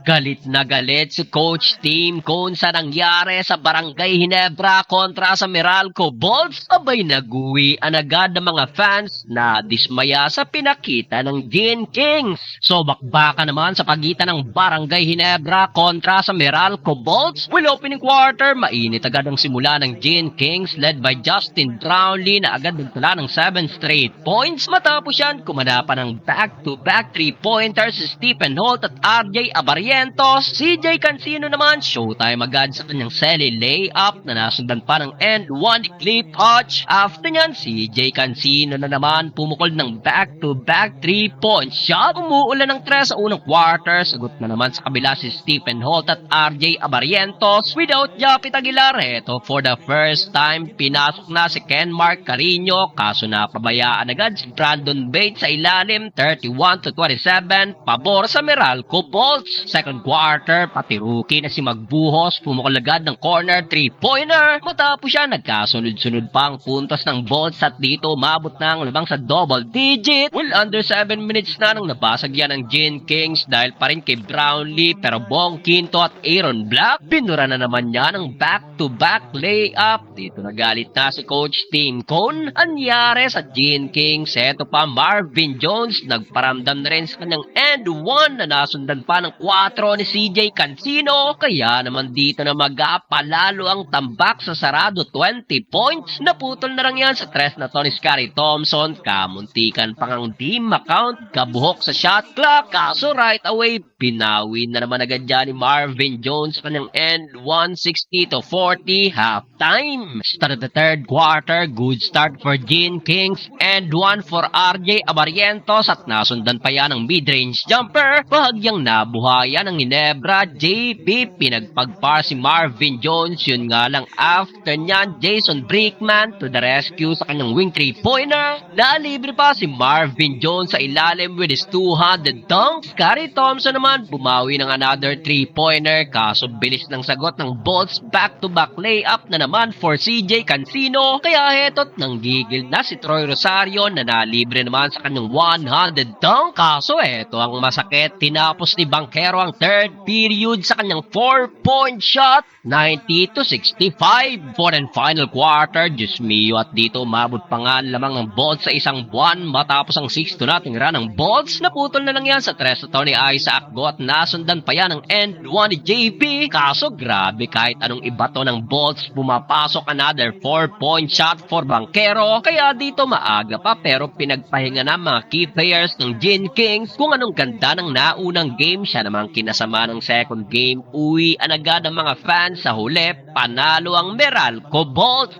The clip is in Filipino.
Galit na galit si Coach Tim Cone sa nangyari sa Barangay Ginebra kontra sa Meralco Bolts. Abay naguwian agad ng mga fans na dismaya sa pinakita ng Gin Kings. So bakbaka naman sa pagitan ng Barangay Ginebra kontra sa Meralco Bolts. Will opening quarter, mainit agad ang simula ng Gin Kings led by Justin Brownlee na agad nagtala ng 7 straight points. Matapos yan, kumana pa ng back-to-back 3-pointers si Stephen Holt at RJ Abarientos. CJ Cancino naman, showtime agad sa kanyang seli layup na nasundan pa ng end 1 clip touch. After nyan, CJ Cancino na naman pumukol ng back-to-back 3-point shot. Umuulan ng 3 sa unang quarter. Sagot na naman sa kabila si Stephen Holt at RJ Abarientos. Without Japit Aguilar, eto for the first time, pinasok na si Kenmark Carino. Kaso napabayaan agad si Brandon Bates sa ilalim, 31-27, pabor sa Meralco Bolts. Second quarter, pati rookie na si Magbuhos pumukol agad ng corner 3-pointer. Matapos siya, nagkasunod-sunod pa ang puntos ng Bolts at dito umabot na ang labang sa double digit. Well, under 7 minutes na nang nabasag yan ng Gin Kings dahil pa rin kay Brownlee, pero Bong Quinto at Aaron Black, binura na naman niya ng back-to-back layup. Dito nagalit na si Coach Tim Cone. Anyari sa Gin Kings, eto pa Marvin Jones, nagparamdam na rin sa kanyang end 1 na nasundan pa ng 4 ni CJ Cancino. Kaya naman dito na magapalalo ang tambak sa sarado 20 points. Naputol na lang yan sa 3 na to ni Scottie Thompson. Kamuntikan pang ang team account, kabuhok sa shot clock. Kaso right away, pinawi na naman agad dyan ni Marvin Jones sa kanyang end 160-40 halftime. Start of the third quarter, good start for Gin Kings. End 1 for RJ Abarientos at nasundan pa yan ng mid-range jumper. Bahagyang nabuhayan ng Ginebra, JP, pinagpagpar si Marvin Jones. Yun nga lang after nyan, Jason Brickman to the rescue sa kanyang wing 3-pointer. Nalibre pa si Marvin Jones sa ilalim with his 200 dunks. Scottie Thompson naman bumawi ng another 3-pointer. Kaso bilis ng sagot ng Bolts, back-to-back layup na naman for CJ Cancino. Kaya heto't nanggigil na si Troy Rosario na nalibre naman sa kanyang 100 dunk. Kaso eto ang masakit, tinapos ni Banquero ang third period sa kanyang 4-point shot, 90-65. Fourth and final quarter, Diyos mio, at dito umabot pa nga lamang ng Bolts sa isang buwan matapos ang 6-0 run ng Bolts. Naputol na lang yan sa 3 na to ni Isaac Go at nasundan pa yan ng end 1 ni JP. Kaso grabe, kahit anong ibato ng Bolts, pumapasok another 4-point shot for Banquero. Kaya dito maaga pa pero pinagpahinga na mga key players ng Gin Kings. Kung anong ganda ng naunang game, siya namang kinasama ng second game. Uwi agad ang mga fans sa huli, panalo ang Meralco Bolts.